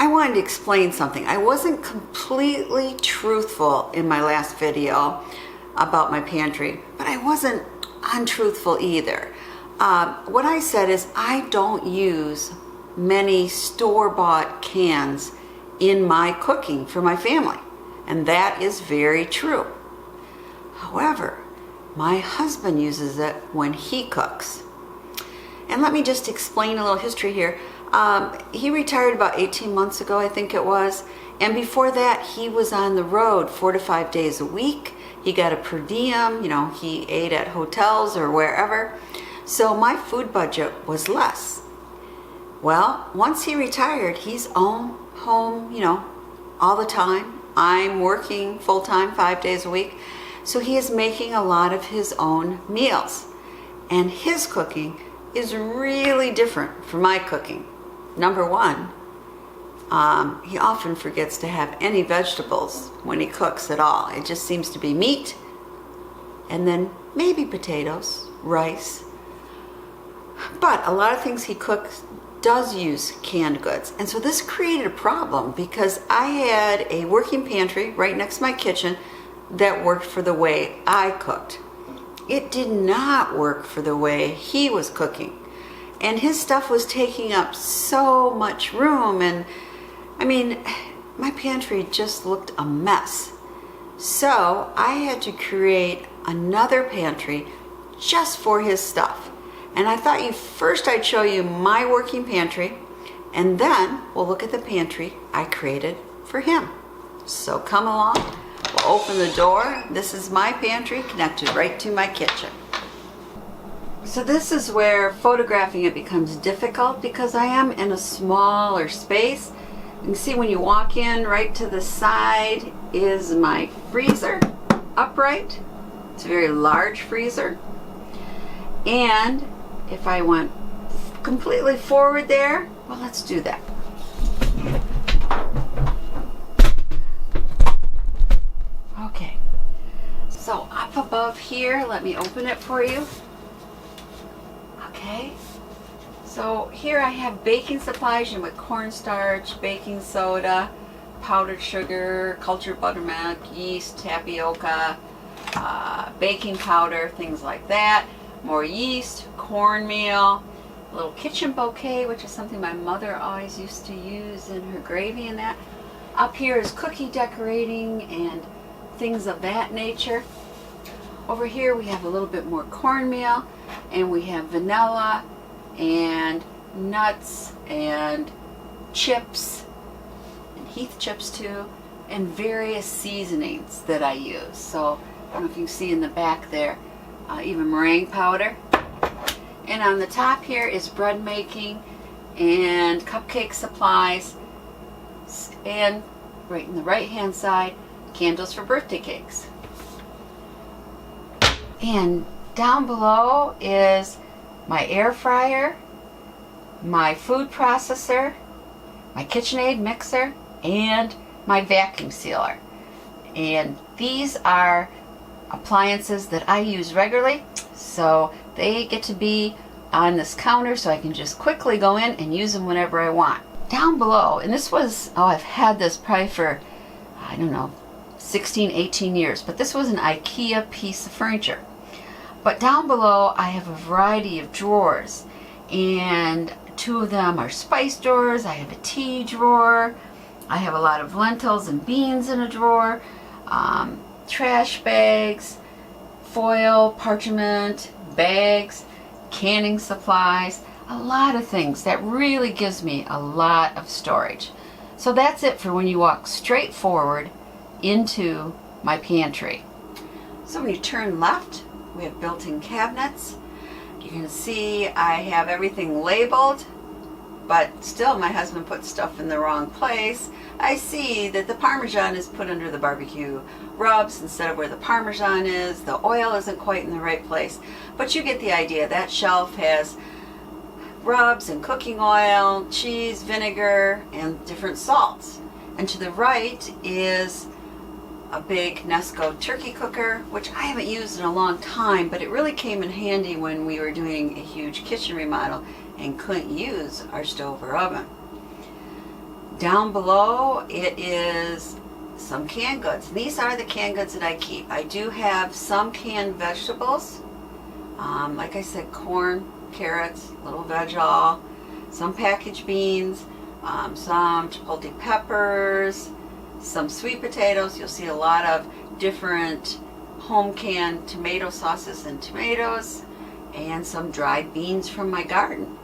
I wanted to explain something. I wasn't completely truthful in my last video about my pantry, but I wasn't untruthful either. What I said is I don't use many store-bought cans in my cooking for my family, and that is very true. However, my husband uses it when he cooks. And let me just explain a little history here. He retired about 18 months ago, I think it was. And before that, he was on the road 4 to 5 days a week. He got a per diem, he ate at hotels or wherever. So my food budget was less. Well, once he retired, he's home, all the time. I'm working full-time 5 days a week. So he is making a lot of his own meals. And his cooking is really different from my cooking. Number one, he often forgets to have any vegetables when he cooks at all. It just seems to be meat, and then maybe potatoes, rice. But a lot of things he cooks does use canned goods. And so this created a problem because I had a working pantry right next to my kitchen that worked for the way I cooked. It did not work for the way he was cooking. And his stuff was taking up so much room, and my pantry just looked a mess. So I had to create another pantry just for his stuff. And I thought first I'd show you my working pantry, and then we'll look at the pantry I created for him. So come along, we'll open the door. This is my pantry connected right to my kitchen. So this is where photographing it becomes difficult because I am in a smaller space. You can see when you walk in, right to the side is my freezer, upright. It's a very large freezer. And if I went completely forward there, well, let's do that. Okay. So up above here, let me open it for you. Okay, so here I have baking supplies with cornstarch, baking soda, powdered sugar, cultured buttermilk, yeast, tapioca, baking powder, things like that. More yeast, cornmeal, a little kitchen bouquet, which is something my mother always used to use in her gravy and that. Up here is cookie decorating and things of that nature. Over here we have a little bit more cornmeal, and we have vanilla and nuts and chips and Heath chips too, and various seasonings that I use. So I don't know if you can see in the back there, even meringue powder. And on the top here is bread making and cupcake supplies, and right in the right hand side, candles for birthday cakes. And down below is my air fryer, my food processor, my KitchenAid mixer, and my vacuum sealer. And these are appliances that I use regularly, so they get to be on this counter so I can just quickly go in and use them whenever I want. Down below, and this was, I've had this probably for, 16, 18 years, but this was an IKEA piece of furniture. But down below I have a variety of drawers, and two of them are spice drawers. I have a tea drawer. I have a lot of lentils and beans in a drawer, trash bags, foil, parchment, bags, canning supplies, a lot of things. That really gives me a lot of storage. So that's it for when you walk straight forward into my pantry. So when you turn left, we have built-in cabinets. You can see I have everything labeled, but still my husband put stuff in the wrong place. I see that the Parmesan is put under the barbecue rubs instead of where the Parmesan is. The oil isn't quite in the right place, but you get the idea. That shelf has rubs and cooking oil, cheese, vinegar, and different salts. And to the right is a big Nesco turkey cooker, which I haven't used in a long time, but it really came in handy when we were doing a huge kitchen remodel and couldn't use our stove or oven. Down below, it is some canned goods. These are the canned goods that I keep. I do have some canned vegetables. Like I said, corn, carrots, little veg all, some packaged beans, some chipotle peppers, some sweet potatoes. You'll see a lot of different home canned tomato sauces and tomatoes, and some dried beans from my garden.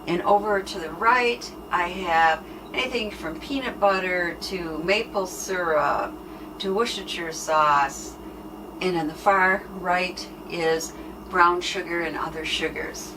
And over to the right, I have anything from peanut butter to maple syrup to Worcestershire sauce. And on the far right is brown sugar and other sugars.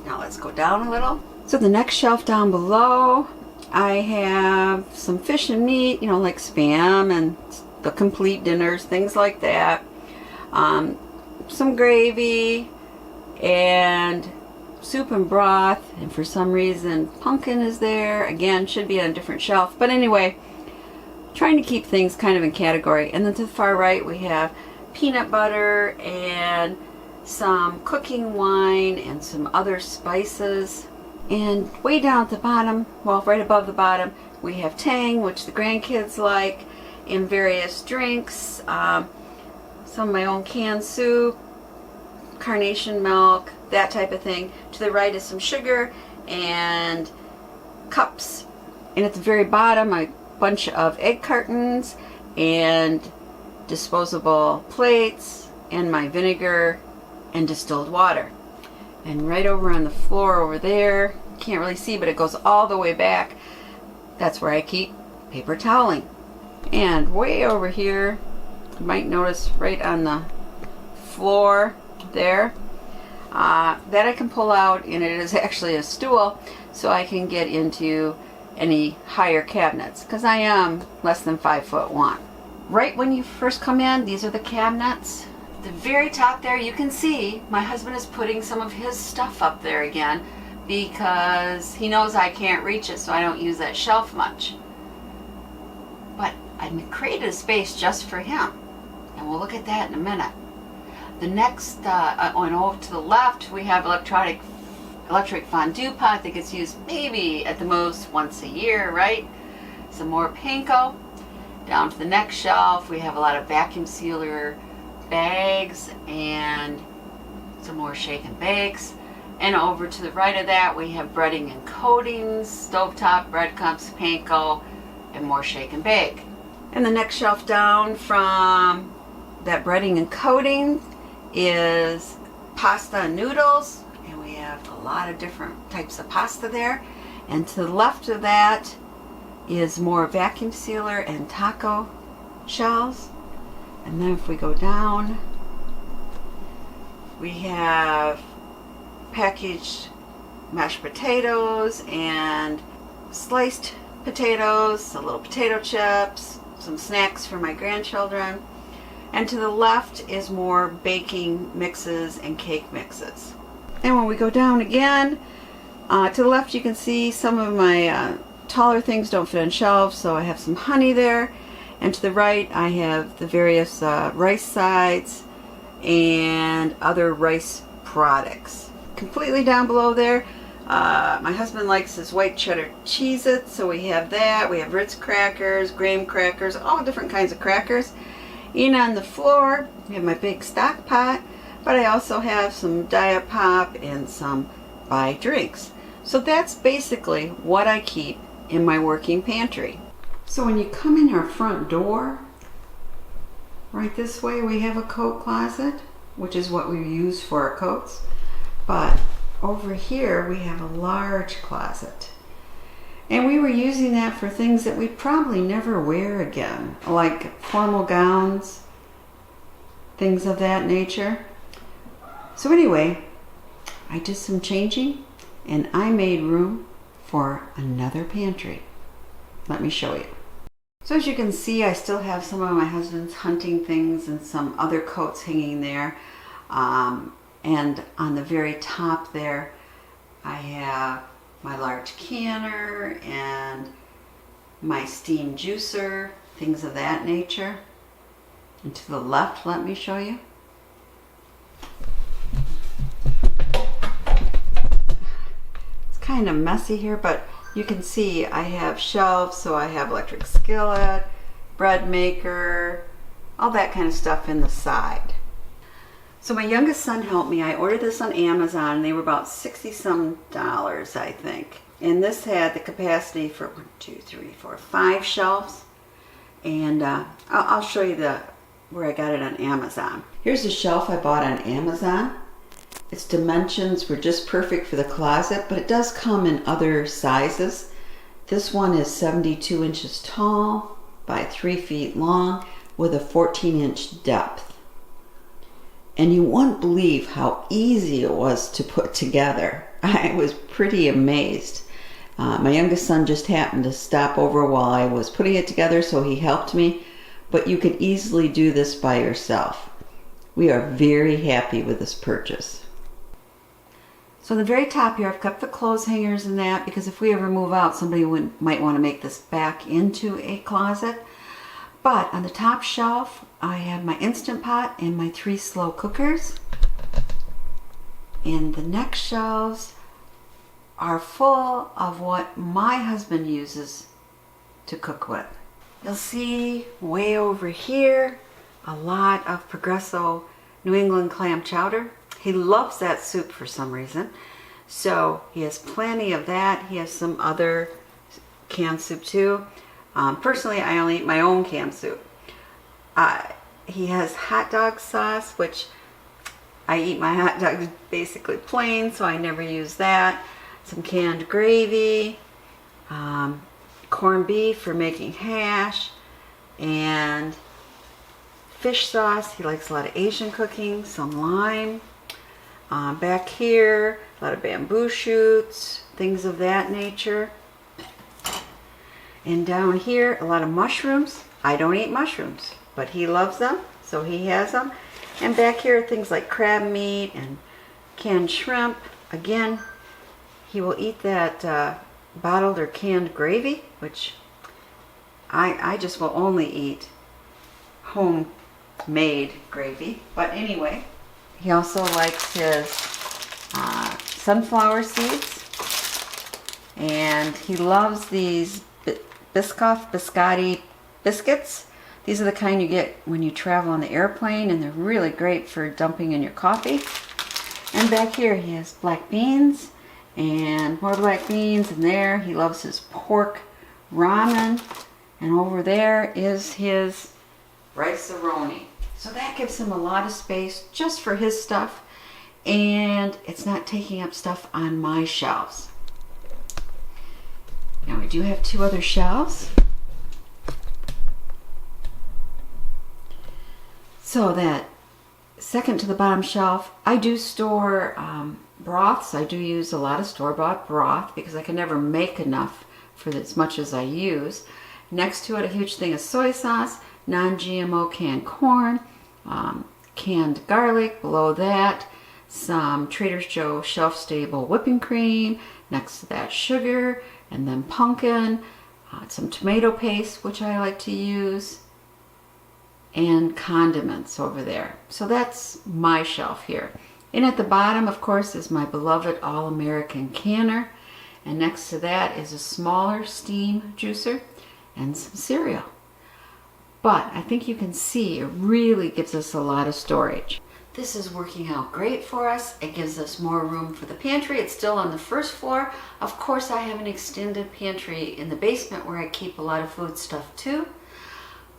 Now let's go down a little. So the next shelf down below, I have some fish and meat, you know, like Spam and the complete dinners, things like that. Some gravy and soup and broth, and for some reason pumpkin is there. Again, should be on a different shelf, but anyway, trying to keep things kind of in category. And then to the far right we have peanut butter and some cooking wine and some other spices. And way down at the bottom, well, right above the bottom, we have Tang, which the grandkids like, and various drinks, some of my own canned soup, carnation milk, that type of thing. To the right is some sugar and cups. And at the very bottom, a bunch of egg cartons and disposable plates and my vinegar and distilled water. And right over on the floor over there, can't really see, but it goes all the way back. That's where I keep paper toweling. And way over here, you might notice right on the floor there, that I can pull out, and it is actually a stool, so I can get into any higher cabinets, because I am less than 5'1". Right when you first come in, these are the cabinets. At the very top there, you can see my husband is putting some of his stuff up there again, because he knows I can't reach it, so I don't use that shelf much. But I created a space just for him, and we'll look at that in a minute. The next, and over to the left, we have electric fondue pot that gets used maybe at the most once a year, right? Some more panko. Down to the next shelf, we have a lot of vacuum sealer bags and some more shake and bakes. And over to the right of that, we have breading and coatings, stovetop, breadcrumbs, panko, and more shake and bake. And the next shelf down from that breading and coating is pasta and noodles, and we have a lot of different types of pasta there. And to the left of that is more vacuum sealer and taco shells. And then if we go down, we have packaged mashed potatoes and sliced potatoes, a little potato chips, some snacks for my grandchildren. And to the left is more baking mixes and cake mixes. And when we go down again, to the left you can see some of my taller things don't fit on shelves, so I have some honey there. And to the right I have the various rice sides and other rice products. Completely down below there, my husband likes his white cheddar Cheez-Its, so we have that. We have Ritz crackers, graham crackers, all different kinds of crackers. And on the floor, we have my big stock pot, but I also have some Diet Pop and some buy drinks. So that's basically what I keep in my working pantry. So when you come in our front door, right this way, we have a coat closet, which is what we use for our coats. But over here, we have a large closet. And we were using that for things that we'd probably never wear again, like formal gowns, things of that nature. So anyway, I did some changing and I made room for another pantry. Let me show you. So as you can see, I still have some of my husband's hunting things and some other coats hanging there. And on the very top there, I have my large canner and my steam juicer, things of that nature. And to the left, let me show you. It's kind of messy here, but you can see I have shelves, so I have electric skillet, bread maker, all that kind of stuff in the side. So my youngest son helped me. I ordered this on Amazon. They were about 60 some dollars, I think. And this had the capacity for 1, 2, 3, 4, 5 shelves. And I'll show you where I got it on Amazon. Here's a shelf I bought on Amazon. Its dimensions were just perfect for the closet, but it does come in other sizes. This one is 72 inches tall by 3 feet long with a 14-inch depth. And you won't believe how easy it was to put together. I was pretty amazed. My youngest son just happened to stop over while I was putting it together, so he helped me. But you could easily do this by yourself. We are very happy with this purchase. So on the very top here, I've kept the clothes hangers and that, because if we ever move out, somebody might want to make this back into a closet. But on the top shelf, I have my Instant Pot and my 3 slow cookers. And the next shelves are full of what my husband uses to cook with. You'll see way over here a lot of Progresso New England clam chowder. He loves that soup for some reason. So he has plenty of that. He has some other canned soup too. Personally, I only eat my own canned soup. He has hot dog sauce, which I eat my hot dogs basically plain, so I never use that. Some canned gravy, corned beef for making hash, and fish sauce. He likes a lot of Asian cooking, some lime. Back here, a lot of bamboo shoots, things of that nature. And down here, a lot of mushrooms. I don't eat mushrooms, but he loves them, so he has them. And back here, things like crab meat and canned shrimp. Again, he will eat that bottled or canned gravy, which I just will only eat homemade gravy. But anyway, he also likes his sunflower seeds, and he loves these Biscoff biscotti biscuits. These are the kind you get when you travel on the airplane, and they're really great for dumping in your coffee. And back here he has black beans and more black beans, and there he loves his pork ramen, and over there is his rice-a-roni. So that gives him a lot of space just for his stuff, and it's not taking up stuff on my shelves. Now we do have 2 other shelves. So that second to the bottom shelf, I do store broths. I do use a lot of store-bought broth because I can never make enough for as much as I use. Next to it, a huge thing of soy sauce, non-GMO canned corn, canned garlic. Below that, some Trader Joe's shelf-stable whipping cream. Next to that, sugar, and then pumpkin, some tomato paste, which I like to use, and condiments over there. So that's my shelf here. And at the bottom, of course, is my beloved All-American canner. And next to that is a smaller steam juicer and some cereal. But I think you can see it really gives us a lot of storage. This is working out great for us. It gives us more room for the pantry. It's still on the first floor. Of course, I have an extended pantry in the basement where I keep a lot of food stuff too.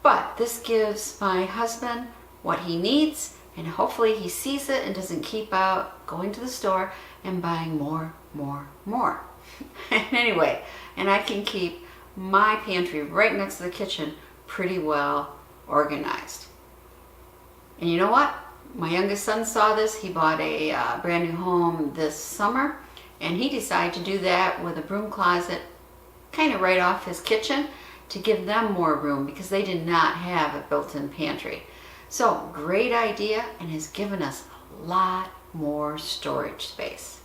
But this gives my husband what he needs, and hopefully he sees it and doesn't keep out going to the store and buying more. Anyway, and I can keep my pantry right next to the kitchen pretty well organized. And you know what? My youngest son saw this. He bought a brand new home this summer, and he decided to do that with a broom closet kind of right off his kitchen to give them more room because they did not have a built-in pantry. So great idea, and has given us a lot more storage space.